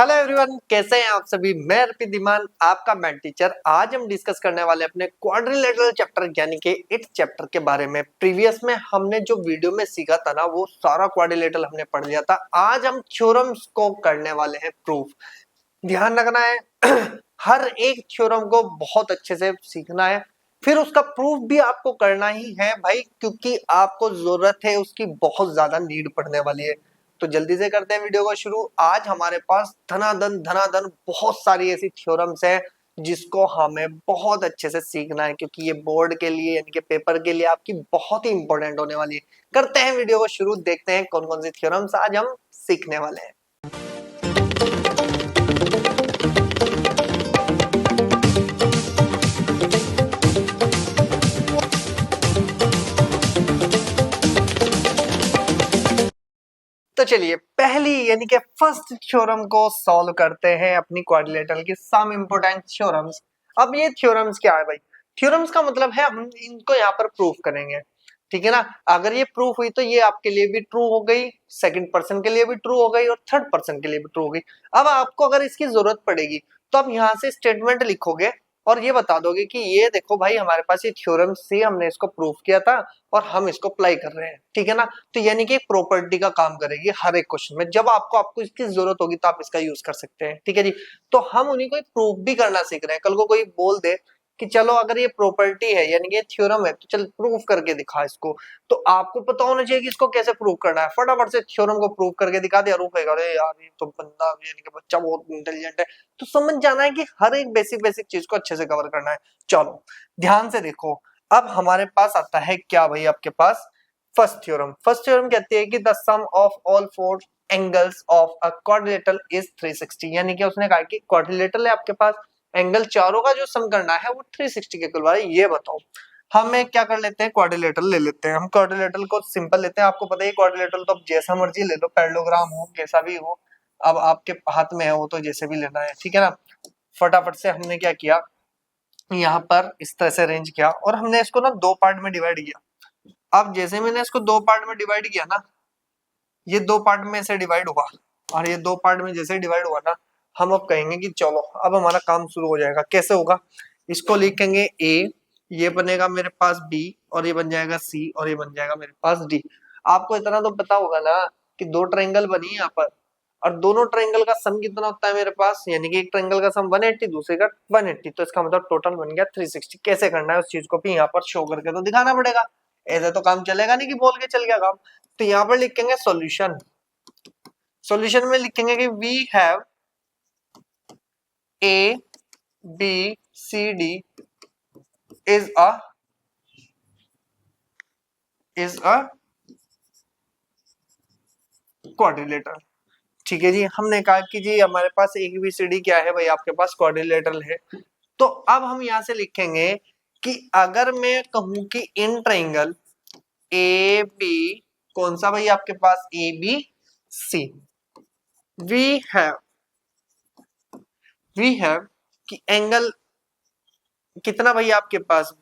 Hello everyone, कैसे हैं आप सभी। मैं अर्पित धीमान, आपका मैथ टीचर। आज हम डिस्कस करने वाले अपने क्वाड्रिलेटरल चैप्टर यानी कि इट चैप्टर के बारे में। प्रीवियस में हमने जो वीडियो में सीखा था ना, वो सारा क्वाड्रिलेटरल हमने पढ़ लिया था। आज हम थ्योरम्स को करने वाले हैं प्रूफ। ध्यान रखना है हर एक थ्योरम को बहुत अच्छे से सीखना है, फिर उसका प्रूफ भी आपको करना ही है भाई, क्योंकि आपको जरूरत है उसकी, बहुत ज्यादा नीड पड़ने वाली है। तो जल्दी से करते हैं वीडियो को शुरू। आज हमारे पास धनाधन बहुत सारी ऐसी थ्योरम्स हैं जिसको हमें बहुत अच्छे से सीखना है, क्योंकि ये बोर्ड के लिए यानी कि पेपर के लिए आपकी बहुत ही इंपॉर्टेंट होने वाली है। करते हैं वीडियो को शुरू, देखते हैं कौन कौन सी थ्योरम्स आज हम सीखने वाले हैं। तो चलिए पहली यानी कि फर्स्ट थ्योरम को सॉल्व करते हैं, अपनी क्वाड्रिलेटरल की सम इंपोर्टेंट थ्योरम्स। अब ये थ्योरम्स क्या है भाई? थ्योरम्स का मतलब है हम इनको यहाँ पर प्रूफ करेंगे, ठीक है ना। अगर ये प्रूफ हुई तो ये आपके लिए भी ट्रू हो गई, सेकंड पर्सन के लिए भी ट्रू हो गई और थर्ड पर्सन के लिए भी ट्रू हो गई। अब आपको अगर इसकी जरूरत पड़ेगी तो आप यहाँ से स्टेटमेंट लिखोगे और ये बता दोगे कि ये देखो भाई, हमारे पास ये थ्योरम से हमने इसको प्रूफ किया था और हम इसको अप्लाई कर रहे हैं, ठीक है ना। तो यानी कि एक प्रॉपर्टी का काम करेगी हर एक क्वेश्चन में। जब आपको इसकी जरूरत होगी तो आप इसका यूज कर सकते हैं, ठीक है जी। तो हम उन्हीं को प्रूफ भी करना सीख रहे हैं। कल को कोई बोल दे कि चलो अगर ये प्रॉपर्टी है यानी कि ये थ्योरम है तो चल प्रूफ करके दिखा इसको, तो आपको पता होना चाहिए कि इसको कैसे प्रूव करना है। फटाफट से थ्योरम को प्रूव करके दिखा दिया, रूप कहेगा अरे यार ये तो बंदा यानी कि बच्चा बहुत इंटेलिजेंट है। तो समझ जाना है कि हर एक बेसिक चीज को अच्छे से कवर करना है। चलो ध्यान से देखो, अब हमारे पास आता है क्या भाई, आपके पास फर्स्ट थ्योरम कहती है कि the sum of all four angles of a quadrilateral is 360। यानी कि उसने कहा कि क्वाड्रिलेटरल है आपके पास, एंगल चारों का जो सम करना है वो 360 के इक्वल है। ये बताओ, हम एक क्या कर लेते हैं, क्वाड्रिलेटरल ले लेते हैं। हम क्वाड्रिलेटरल को सिंपल लेते हैं। आपको पता है क्वाड्रिलेटरल तो अब जैसा मर्जी ले लो, पैरेललोग्राम हो कैसा भी हो, अब आपके हाथ में है वो, तो जैसे भी लेना है, ठीक है ना। फटाफट से हमने क्या किया, यहाँ पर इस तरह से अरेंज किया और हमने इसको ना दो पार्ट में डिवाइड किया। अब जैसे मैंने इसको दो पार्ट में डिवाइड किया ना, ये दो पार्ट में से डिवाइड हुआ और ये दो पार्ट में जैसे डिवाइड हुआ ना, हम अब कहेंगे कि चलो अब हमारा काम शुरू हो जाएगा। कैसे होगा, इसको लिखेंगे ए, ये बनेगा मेरे पास बी और ये बन जाएगा सी और ये बन जाएगा मेरे पास डी। आपको इतना तो पता होगा ना कि दो ट्रायंगल बनी यहाँ पर और दोनों ट्रायंगल का सम कितना होता है मेरे पास, यानी कि एक ट्रायंगल का सम 180 दूसरे का 180, तो इसका मतलब टोटल बन गया 360। कैसे करना है उस चीज को भी यहाँ पर शो करके तो दिखाना पड़ेगा, ऐसे तो काम चलेगा नहीं कि बोल के चल गया काम। तो यहाँ पर लिखेंगे सॉल्यूशन। सॉल्यूशन में लिखेंगे कि we have A B C D is a quadrilateral. ठीक है जी, हमने कहा कि जी हमारे पास ए बी सी डी क्या है भाई, आपके पास क्वाड्रिलेटरल है। तो अब हम यहां से लिखेंगे कि अगर मैं कहूं कि इन ट्रायंगल ए बी, कौन सा भाई आपके पास, A B C, we have कि एंगल कितना भाई आपके पास,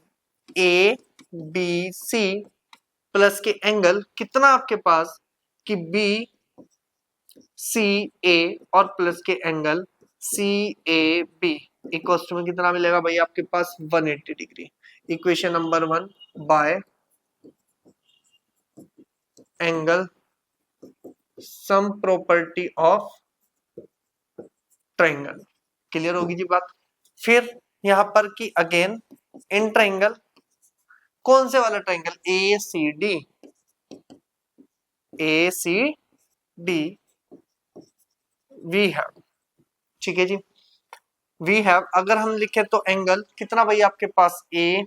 ए बी सी प्लस के एंगल कितना आपके पास कि बी सी ए और प्लस के angle C A B equal to में कितना मिलेगा भाई आपके पास 180 degree. Equation number 1 by angle sum property of triangle. Clear होगी जी बात। फिर यहां पर कि अगेन इन ट्रायंगल, कौन से वाला triangle, A C D we have, ठीक है जी। वी हैव अगर हम लिखे तो एंगल कितना भाई आपके पास, ए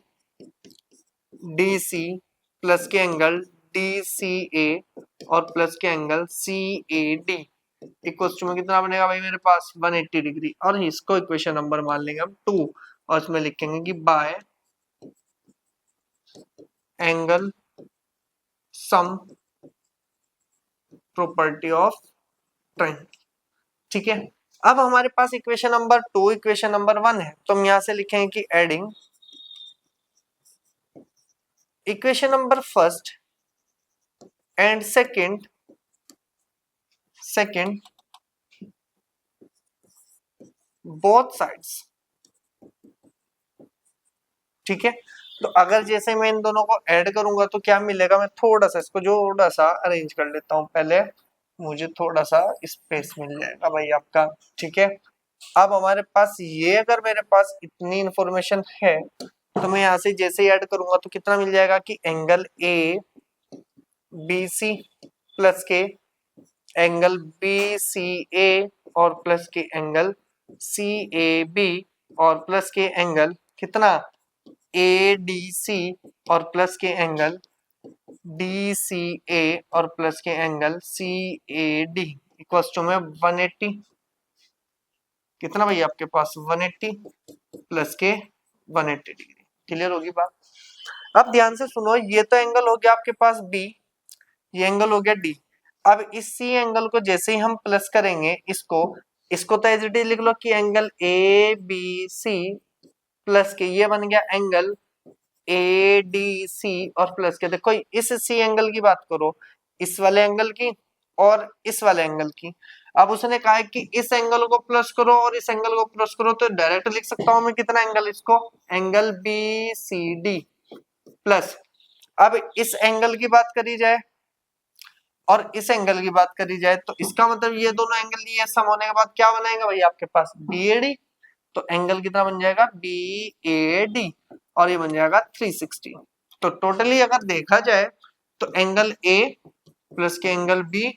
डी सी प्लस के एंगल डी सी ए और प्लस के angle C A D equal to में कितना बनेगा भाई मेरे पास 180 डिग्री। और इसको इक्वेशन नंबर मान लेंगे हम 2 और इसमें लिखेंगे कि bye angle sum property of triangle, ठीक है। अब हमारे पास इक्वेशन नंबर 2 इक्वेशन नंबर 1 है, तो हम यहां से लिखेंगे कि adding equation number first and second both sides. ठीक है, तो अगर जैसे मैं इन दोनों को ऐड करूंगा तो क्या मिलेगा, मैं थोड़ा सा इसको थोड़ा सा अरेंज कर लेता हूं पहले, मुझे थोड़ा सा स्पेस मिल जाएगा भाई आपका। ठीक है, अब हमारे पास ये, अगर मेरे पास इतनी इंफॉर्मेशन है तो मैं यहाँ से जैसे ही ऐड करूंगा तो कितना मिल जाएगा कि angle A B C plus के एंगल बी सी ए और प्लस के एंगल सी ए बी और प्लस के एंगल कितना ए डी सी और प्लस के एंगल डी सी ए और प्लस के angle C A D equal to में 180। कितना भाई आपके पास 180 प्लस के 180 डिग्री। क्लियर होगी बात। अब ध्यान से सुनो, ये तो एंगल हो गया आपके पास बी, ये एंगल हो गया डी। अब इस सी एंगल को जैसे ही हम प्लस करेंगे, इसको तो एज इट इज लिख लो कि angle A B C plus के ये बन गया एंगल ए डी सी और प्लस के। देखो इस सी एंगल की बात करो, इस वाले एंगल की और इस वाले एंगल की। अब उसने कहा है कि इस एंगल को प्लस करो और इस एंगल को प्लस करो, तो डायरेक्ट लिख सकता हूं मैं कितना एंगल, इसको angle B C D plus. अब इस एंगल की बात करी जाए और इस एंगल की बात करी जाए तो इसका मतलब ये दोनों एंगल ये सम होने के बाद क्या बनाएगा भाई आपके पास बी ए डी। तो एंगल कितना बन जाएगा बी ए डी और ये बन जाएगा 360। तो टोटली अगर देखा जाए तो एंगल ए प्लस के एंगल बी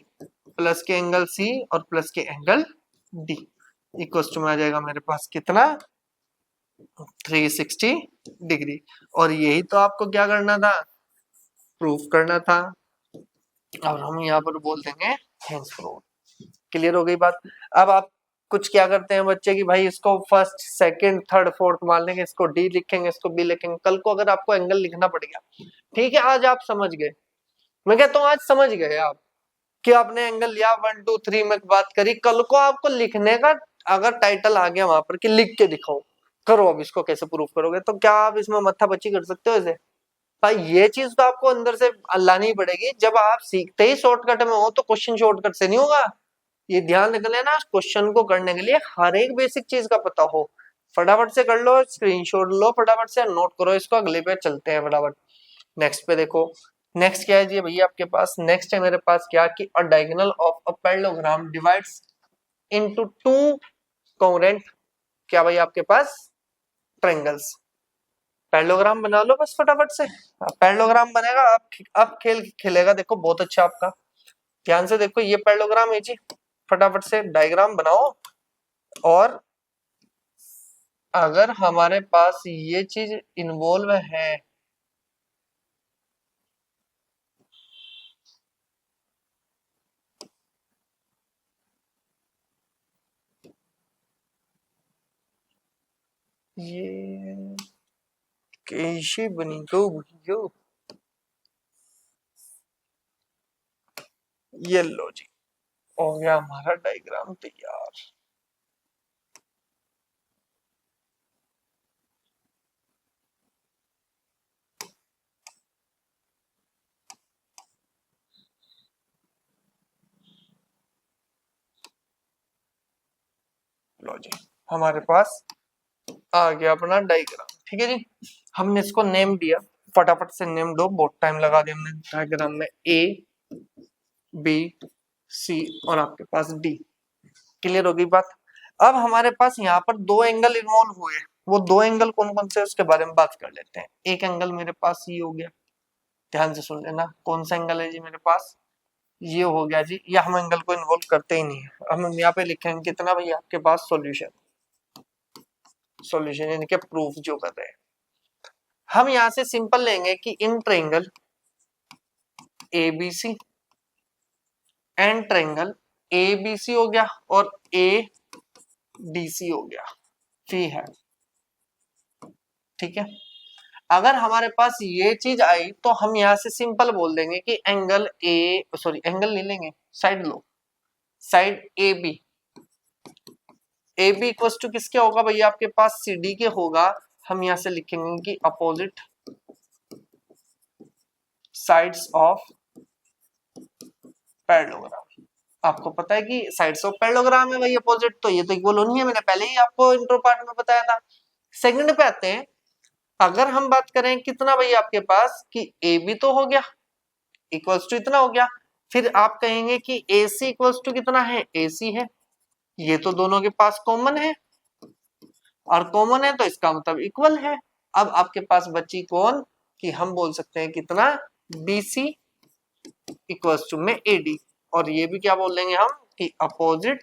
प्लस के एंगल सी और प्लस के एंगल डी इक्वल टू में आ जाएगा मेरे पास कितना 360 डिग्री। और यही तो आपको क्या करना था, प्रूफ करना था। और हम यहाँ पर बोल देंगे हेंस प्रूफ। क्लियर हो गई बात। अब आप कुछ क्या करते हैं बच्चे की भाई इसको फर्स्ट सेकंड थर्ड फोर्थ मान लेंगे, इसको डी लिखेंगे, इसको बी लिखेंगे। कल को अगर आपको एंगल लिखना पड़ गया, ठीक है आज आप समझ गए, मैं कहता हूँ आज समझ गए आप कि आपने एंगल लिया 1 2 3 में बात करी, कल को आपको लिखने का अगर टाइटल आ गया वहां पर कि लिख के दिखाओ, करो अब इसको कैसे प्रूफ करोगे, तो क्या आप इसमें मत्था बच्ची कर सकते हो ऐसे भाई। ये चीज तो आपको अंदर से लानी पड़ेगी। जब आप सीखते ही शॉर्टकट में हो तो क्वेश्चन शॉर्टकट से नहीं होगा। ये ध्यान रख लेना, क्वेश्चन को करने के लिए हर एक बेसिक चीज का पता हो। फटाफट से कर लो, स्क्रीनशॉट लो, फटाफट से नोट करो इसको, अगले पे चलते हैं फटाफट। नेक्स्ट पे देखो, नेक्स्ट क्या है जी भैया आपके पास, नेक्स्ट है मेरे पास क्या कि अ diagonal of a parallelogram divides into two congruent क्या भाई आपके पास ट्रायंगल्स। पैरेललोग्राम बना लो बस फटाफट से, पैरेललोग्राम बनेगा। अब खेल खेलेगा, देखो बहुत अच्छा आपका। ध्यान से देखो, ये पैरेललोग्राम है जी, फटाफट से डायग्राम बनाओ। और अगर हमारे पास ये चीज इन्वॉल्व है, ये कैसे बनेगा भैया, ये लो जी हो गया हमारा डायग्राम तैयार। लो जी हमारे पास आ गया अपना डायग्राम। ठीक है जी, हमने इसको नेम दिया, फटाफट से नेम दो, बहुत टाइम लगा दिया हमने डायग्राम में। ए बी सी और आपके पास डी। क्लियर होगी बात। अब हमारे पास यहाँ पर दो एंगल इन्वॉल्व हुए, वो दो एंगल कौन कौन से उसके बारे में बात कर लेते हैं। एक एंगल मेरे पास ये हो गया, ध्यान से सुन लेना, कौन सा एंगल है जी मेरे पास, ये हो गया जी। या हम एंगल को इन्वॉल्व करते ही नहीं है, हम यहाँ पे लिखेंगे कितना भैया आपके पास सॉल्यूशन, सॉल्यूशन यानी कि प्रूफ जो कर रहे हैं। हम यहाँ से सिंपल लेंगे कि in triangle A B C and triangle A B C हो गया और ए डी सी हो गया, फ्री है। ठीक है, अगर हमारे पास ये चीज आई तो हम यहाँ से सिंपल बोल देंगे कि एंगल ए सॉरी एंगल ले लेंगे, साइड लो, side A B, A B equal to किसके होगा भैया आपके पास सी डी के होगा। हम यहाँ से लिखेंगे कि अपोजिट साइड्स ऑफ पैरेललोग्राम। आपको पता है कि साइड्स ऑफ पैरेललोग्राम है भाई अपोजिट, तो ये तो इक्वल होनी है, मैंने पहले ही आपको इंट्रो पार्ट में बताया था। सेकंड पे आते हैं, अगर हम बात करें कितना भाई आपके पास कि ए बी तो हो गया इक्वल्स टू इतना हो गया, फिर आप कहेंगे कि ए सी इक्वल्स टू कितना है, ए सी है, ये तो दोनों के पास कॉमन है और कॉमन है तो इसका मतलब इक्वल है। अब आपके पास बची कौन कि हम बोल सकते हैं कितना, बी सी इक्वल्स टू में ए डी, और ये भी क्या बोल देंगे हम कि अपोजिट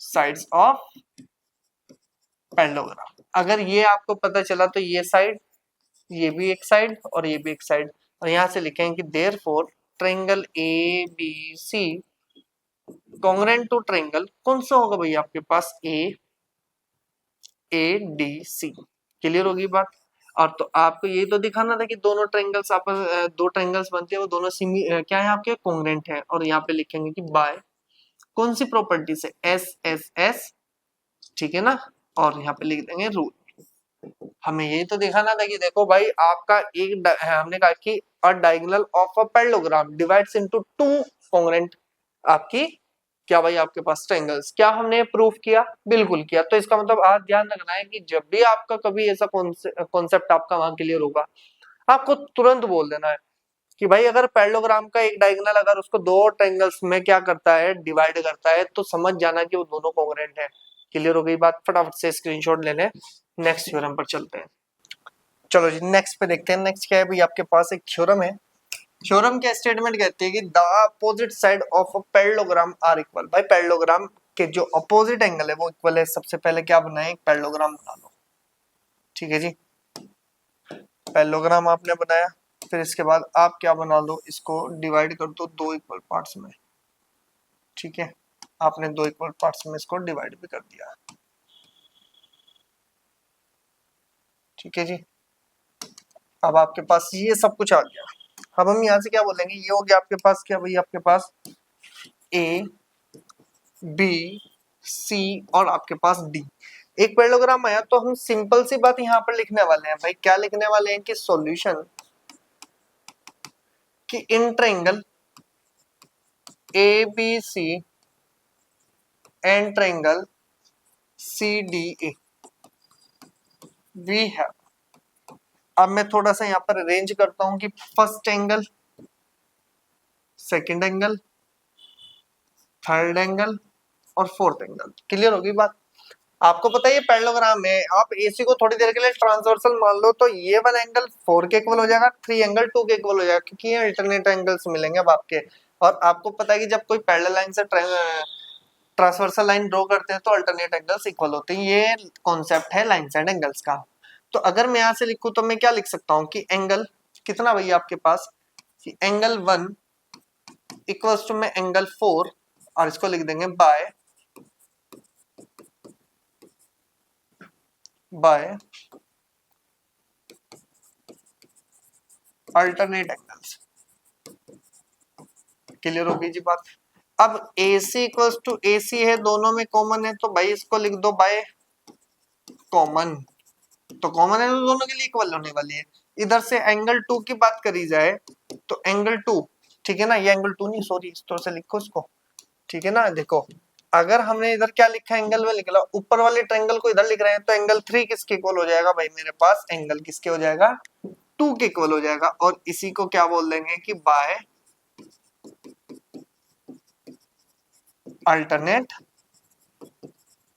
साइड्स ऑफ पैरेललोग्राम। अगर ये आपको पता चला तो ये साइड, ये भी एक साइड और ये भी एक साइड, और यहां से लिखेंगे कि therefore triangle A B C congruent to triangle कौन सा होगा भाई आपके पास, ए डी सी। क्लियर होगी बात। और तो आपको ये तो दिखाना था कि दोनों ट्रायंगल्स आपस दो ट्रायंगल्स बनते हैं वो दोनों क्या है आपके कॉन्ग्रुएंट है, और यहाँ पे लिखेंगे कि बाय कौन सी प्रॉपर्टी से, एस एस एस, ठीक है ना, और यहाँ पे लिख देंगे रूल। हमें यही तो दिखाना था कि देखो भाई आपका एक हमने कहा कि अ diagonal of a parallelogram divides into two congruent आपकी क्या भाई आपके पास ट्रायंगल्स, क्या हमने प्रूफ किया, बिल्कुल किया। तो इसका मतलब आज ध्यान रखना है कि जब भी आपका कभी ऐसा कॉन्सेप्ट आपका वहां क्लियर होगा, आपको तुरंत बोल देना है कि भाई अगर पैरेललोग्राम का एक डायगोनल अगर उसको दो ट्रायंगल्स में क्या करता है, डिवाइड करता है, तो समझ जाना कि वो दोनों कॉन्ग्रुएंट है। क्लियर हो गई बात, फटाफट से स्क्रीनशॉट ले लें, नेक्स्ट थ्योरम पर चलते हैं। चलो जी नेक्स्ट पे देखते हैं। नेक्स्ट क्या है भाई आपके पास एक थ्योरम है। थ्योरम क्या स्टेटमेंट कहती है कि the opposite side of a parallelogram are equal. भाई पैरेललोग्राम के जो अपोजिट एंगल है वो इक्वल है। सबसे पहले क्या बनाए, एक पैरेललोग्राम बना लो, ठीक है जी। पैरेललोग्राम आपने बनाया, फिर इसके बाद आप क्या बना लो, इसको डिवाइड कर दो दो इक्वल पार्ट्स में, ठीक है। आपने दो इक्वल पार्ट्स में इसको डिवाइड भी कर दिया, ठीक है जी। अब आपके पास ये सब कुछ आ गया। अब हम यहाँ से क्या बोलेंगे, ये हो गया आपके पास क्या भाई, आपके पास ए बी सी और आपके पास डी। एक पैरेललोग्राम आया तो हम सिंपल सी बात यहाँ पर लिखने वाले हैं भाई, क्या लिखने वाले हैं कि सॉल्यूशन कि in triangle A B C and triangle C D A we have. अब मैं थोड़ा सा यहाँ पर अरेंज करता हूं कि first angle, second angle, third angle और फोर्थ एंगल। क्लियर होगी बात। आपको पता है ये पैरेललोग्राम है, आप एसी को थोड़ी देर के लिए ट्रांसवर्सल मान लो तो ये वाला एंगल 4 के इक्वल हो जाएगा, 3 एंगल 2 के इक्वल हो जाएगा, क्योंकि ये अल्टरनेट एंगल्स मिलेंगे अब आपके। और आपको पता है कि जब कोई पैरेलल लाइन से ट्रांसवर्सल लाइन ड्रॉ करते हैं तो अल्टरनेट एंगल्स इक्वल होते हैं। ये कॉन्सेप्ट है लाइन साइड एंगल्स का। तो अगर मैं यहाँ से लिखूं तो मैं क्या लिख सकता हूँ कि एंगल कितना भैया आपके पास, एंगल 1 इक्वल्स टू में एंगल 4, और इसको लिख देंगे बाय अल्टरनेट एंगल्स। क्लियर हो गई जी बात। अब AC इक्वल्स टू AC है, दोनों में कॉमन है, तो भाई इसको लिख दो बाय कॉमन। तो कॉमन है तो दोनों के लिए इक्वल होने वाली है। इधर से एंगल 2 की बात करी जाए तो एंगल 2, ठीक है ना, ये एंगल 2 नहीं, सॉरी इस तरह से लिखो इसको, ठीक है ना। देखो अगर हमने इधर क्या लिखा है, एंगल में लिखा ऊपर वाले ट्रायंगल को इधर लिख रहे हैं, तो एंगल 3 किसके इक्वल हो जाएगा भाई, मेरे पास एंगल किसके हो जाएगा, 2 के इक्वल हो जाएगा। और इसी को क्या बोल देंगे कि बाय अल्टरनेट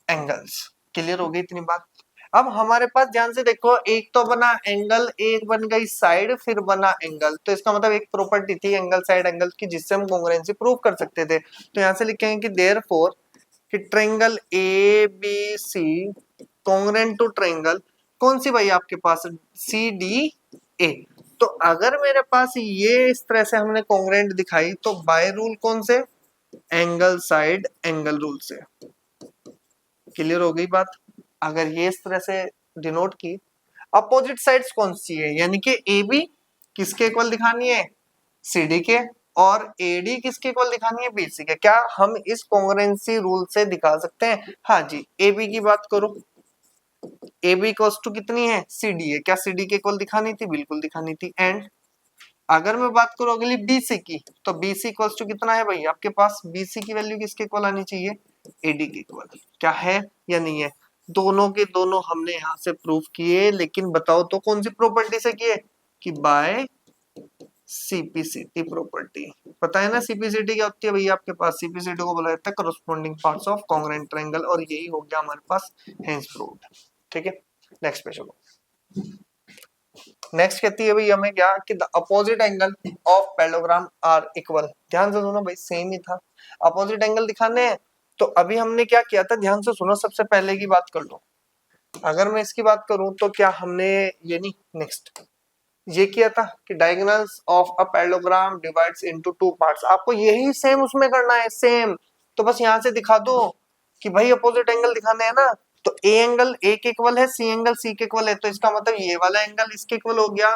एंगल्स। क्लियर हो गई इतनी बात। अब हमारे पास ध्यान से देखो, एक तो बना एंगल, एक बन गई साइड, फिर बना एंगल। तो इसका मतलब एक प्रॉपर्टी थी एंगल साइड एंगल की जिससे हम कॉन्ग्रुएंसी प्रूव कर सकते थे। तो यहाँ से लिखेंगे कि देयरफॉर कि triangle A B C congruent to triangle कौन सी भाई आपके पास, सी डी ए। तो अगर मेरे पास ये इस तरह से हमने कॉन्ग्रुएंट दिखाई तो बाय रूल कौन से, एंगल साइड एंगल रूल से। क्लियर हो गई बात। अगर ये इस तरह से डिनोट की, अपोजिट साइड्स कौन सी है, यानी कि ए बी किसके इक्वल दिखानी है, सी डी के, और ए डी किसके इक्वल दिखानी है, बी सी के। क्या हम इस कॉन्ग्रुएंसी रूल से दिखा सकते हैं, हाँ जी। ए बी की बात करो, ए बी इक्वल्स टू कितनी है, सी डी है, क्या सी डी के इक्वल दिखानी थी, बिल्कुल दिखानी थी। एंड अगर मैं बात करूं अगली BC की, तो BC इक्वल्स टू कितना है भाई आपके पास, BC की वैल्यू किसके इक्वल आनी चाहिए, AD के इक्वल। क्या है या नहीं है, दोनों के दोनों हमने यहां से प्रूव किए, लेकिन बताओ तो कौन सी प्रॉपर्टी से किए, कि बाय सीपीसीटी प्रॉपर्टी। पता है ना सीपीसीटी क्या होती है भैया आपके पास, सीपीसीटी को बोला जाता है corresponding parts of congruent triangle, और यही हो गया हमारे पास हेंस प्रूव्ड। ठीक है, नेक्स्ट पे चलो। नेक्स्ट कहती है भाई हमें क्या, कि the opposite angle of parallelogram are equal. ध्यान से सुनो भाई, सेम ही था, अपोजिट एंगल दिखाने हैं। तो अभी हमने क्या किया था, ध्यान से सुनो, सबसे पहले की बात कर लो। अगर मैं इसकी बात करूं तो क्या हमने ये नहीं, नेक्स्ट ये किया था कि diagonals of a parallelogram divides into two parts. आपको यही सेम उसमें करना है, सेम। तो बस यहां से दिखा दो कि भाई अपोजिट एंगल दिखाने हैं ना, तो ए एंगल ए के इक्वल है, सी एंगल सी के इक्वल है, तो इसका मतलब ये वाला एंगल इसके इक्वल हो गया।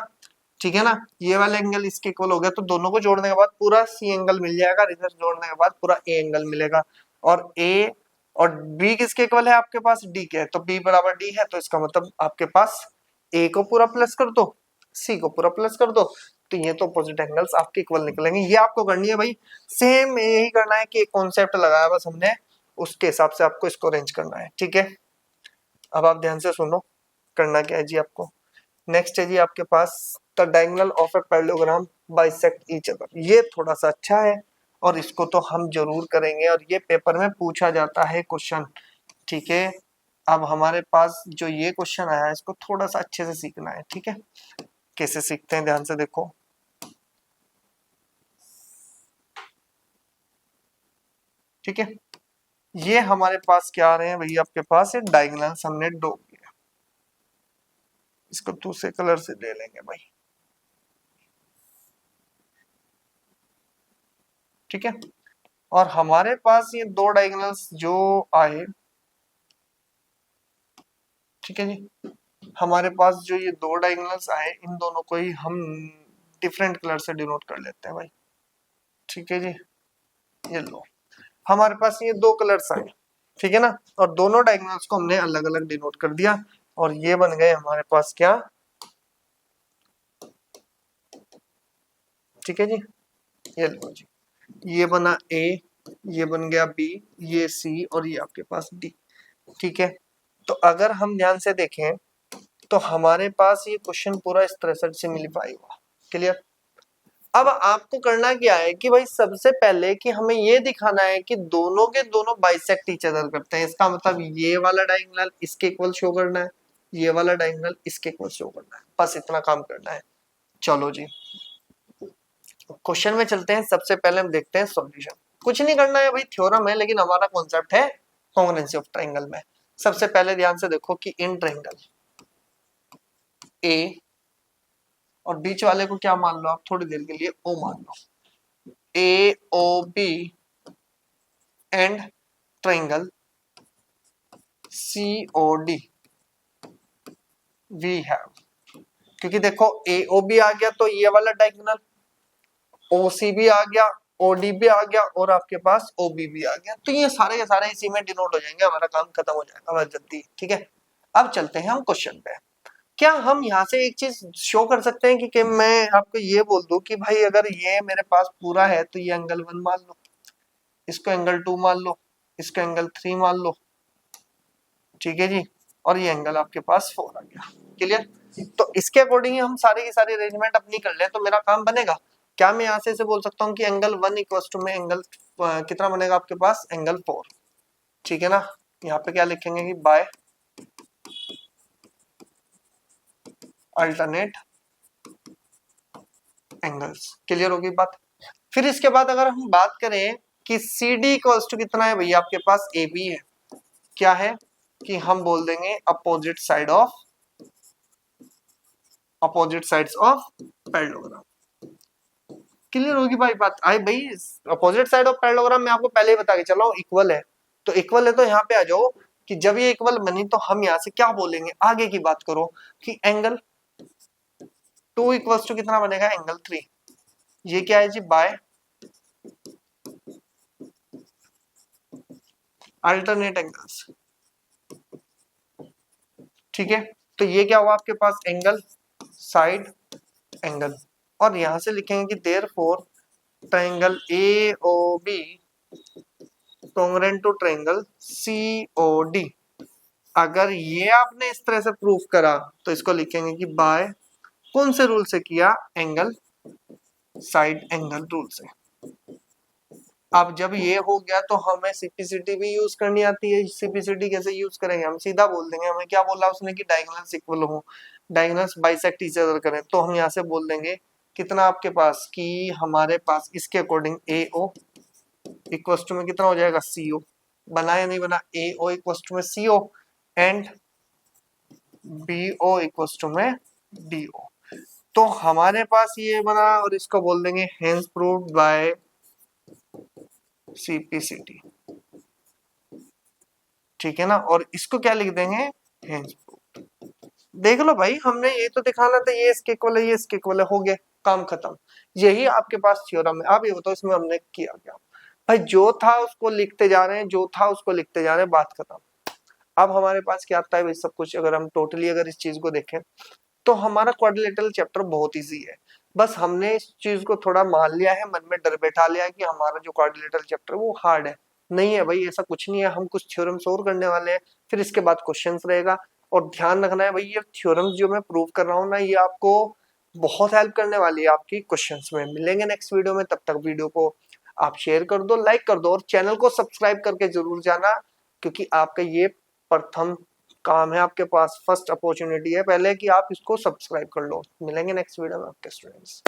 ठीक है ना, ये वाला एंगल इसके इक्वल हो गया, तो दोनों को जोड़ने के बाद पूरा सी एंगल मिल जाएगा, इधर जोड़ने के बाद पूरा ए एंगल मिलेगा। और ए और बी किसके इक्वल है आपके पास, डी के, तो बी बराबर डी है, तो इसका मतलब आपके पास ए को पूरा प्लस कर दो, सी को पूरा प्लस कर दो, तो ये तो अपोजिट एंगल्स आपके इक्वल निकलेंगे। ये आपको करनी है भाई, सेम यही करना है कि एक कॉन्सेप्ट लगाया बस हमने, उसके हिसाब से आपको इसको अरेंज करना है। ठीक है, अब आप ध्यान से सुनो, करना क्या है जी आपको। नेक्स्ट है जी आपके पास the diagonal of a parallelogram bisect each other. ये थोड़ा सा अच्छा है और इसको तो हम जरूर करेंगे, और ये पेपर में पूछा जाता है क्वेश्चन। ठीक है, अब हमारे पास जो ये क्वेश्चन आया है इसको थोड़ा सा अच्छे से सीखना है। ठीक है, कैसे सीखते हैं, ध्यान से देखो। ठीक है, ये हमारे पास क्या आ रहे हैं भैया आपके पास, ये डायगोनल्स हमने ड्रॉ किया, इसको दूसरे कलर से ले लेंगे भाई। ठीक है, और हमारे पास ये दो डायगोनल्स जो आए, ठीक है जी, हमारे पास जो ये दो डायगोनल्स आए, इन दोनों को ही हम डिफरेंट कलर से डिनोट कर लेते हैं भाई। ठीक है जी, ये लो, हमारे पास ये दो कलर्स आए, ठीक है ना, और दोनों डायगोनल्स को हमने अलग अलग डिनोट कर दिया, और ये बन गए हमारे पास क्या, ठीक है जी, ये लो जी, ये बना ए, ये बन गया बी, ये सी, और ये आपके पास डी। ठीक है, तो अगर हम ध्यान से देखें तो हमारे पास ये क्वेश्चन पूरा इस तरह से सिम्प्लीफाई हुआ। क्लियर, अब आपको करना क्या है कि भाई सबसे पहले कि हमें ये दिखाना है कि दोनों के दोनों बाइसेक्ट ईच अदर करते हैं। इसका मतलब ये वाला डायगोनल इसके इक्वल शो करना है, ये वाला डायगोनल इसके इक्वल शो करना है, बस इतना काम करना है। चलो जी, क्वेश्चन में चलते हैं। सबसे पहले हम देखते हैं सॉल्यूशन। कुछ नहीं करना है भाई, थ्योरम है, लेकिन हमारा कॉन्सेप्ट है कॉन्ग्रुएंसी ऑफ ट्रायंगल में। सबसे पहले ध्यान से देखो कि इन ट्रायंगल ए और बीच वाले को क्या मान लो आप थोड़ी देर के लिए, ओ मान लो, A O B and triangle C O D we have. क्योंकि देखो ए ओ बी आ गया तो ये वाला डायगोनल, ओ सी भी आ गया, ओ डी भी आ गया, और आपके पास ओ बी भी आ गया, तो ये सारे के सारे इसी में डिनोट हो जाएंगे, हमारा काम खत्म हो जाएगा बहुत जल्दी। ठीक है, अब चलते हैं हम क्वेश्चन पे। क्या हम यहाँ से एक चीज शो कर सकते हैं कि मैं आपको ये बोल दूं कि भाई अगर ये मेरे पास पूरा है तो ये एंगल 1 मान लो, इसको एंगल 2 मान लो, इसको एंगल 3 मान लो। ठीक है जी, और ये एंगल आपके पास 4 आ गया। क्लियर, तो इसके अकॉर्डिंग हम सारे की सारी अरेंजमेंट अपनी कर ले तो मेरा काम बनेगा। क्या मैं यहाँ से बोल सकता हूँ कि एंगल 1 इक्वल्स टू में एंगल कितना बनेगा आपके पास, एंगल 4। ठीक है ना, यहाँ पे क्या लिखेंगे कि बाय अल्टरनेट एंगल्स। क्लियर होगी बात। फिर इसके बाद अगर हम बात करें कि सी डी इक्वल्स टू कितना है भैया आपके पास, ए बी है। क्या है कि हम बोल देंगे opposite sides of parallelogram. Clear होगी भाई बात। आई भाई अपोजिट साइड ऑफ पैरेललोग्राम में आपको पहले ही बता के चला हूं इक्वल है, तो इक्वल है तो यहाँ पे आ जाओ कि जब ये इक्वल बनी तो हम यहाँ से क्या बोलेंगे, आगे की बात करो कि एंगल 2 इक्वल्स टू कितना बनेगा, एंगल 3। ये क्या है जी, बाय अल्टरनेट एंगल्स। ठीक है, तो ये क्या हुआ आपके पास, एंगल साइड एंगल, और यहां से लिखेंगे कि therefore triangle AOB congruent to triangle COD। अगर ये आपने इस तरह से प्रूफ करा तो इसको लिखेंगे कि बाय कौन से रूल से किया, एंगल साइड एंगल रूल से। अब जब ये हो गया तो हमें सीपीसीटी भी यूज करनी आती है। सीपीसीटी कैसे यूज करेंगे, हम सीधा बोल देंगे, हमें क्या बोला उसने कि डायगोनल्स इक्वल हो, डायगोनल्स बाइसेक्ट ईच अदर करें, तो हम यहाँ से बोल देंगे कितना आपके पास कि हमारे पास इसके अकॉर्डिंग AO इक्वल टू में कितना हो जाएगा CO, बना या नहीं बना, AO इक्वल टू में CO and BO equal to में DO। तो हमारे पास ये बना और इसको बोल देंगे हेंस प्रूव्ड बाय CPCT, ठीक है ना। और इसको क्या लिख देंगे, हेंस प्रूव्ड। देख लो भाई, हमने ये तो दिखाना था ये इसके इक्वल है, ये इसके इक्वल है, हो गया काम खत्म। यही आपके पास थ्योरम है। अब ये बताओ इसमें हमने किया क्या, भाई जो था उसको लिखते जा रहे हैं, जो था उसको लिखते जा रहे हैं, बात खत्म। अब हमारे पास क्या आता है भाई सब कुछ, अगर हम टोटली अगर इस चीज को देखें तो हमारा क्वाड्रिलेटरल चैप्टर बहुत इजी है। बस हमने इस चीज को थोड़ा मान लिया है, मन में डर बैठा लिया है कि हमारा जो क्वाड्रिलेटरल चैप्टर है वो हार्ड है। नहीं है भाई, ऐसा कुछ नहीं है। हम कुछ थ्योरम्स और करने वाले हैं, फिर इसके बाद क्वेश्चंस रहेगा। और ध्यान रखना है भाई, ये थ्योरम्स जो मैं प्रूव कर रहा हूँ ना, ये आपको बहुत हेल्प करने वाली है आपकी क्वेश्चंस में। मिलेंगे नेक्स्ट वीडियो में, तब तक वीडियो को आप शेयर कर दो, लाइक कर दो और चैनल को सब्सक्राइब करके जरूर जाना, क्योंकि आपका ये प्रथम काम है, आपके पास फर्स्ट अपॉर्चुनिटी है पहले कि आप इसको सब्सक्राइब कर लो। मिलेंगे नेक्स्ट वीडियो में आपके स्टूडेंट्स।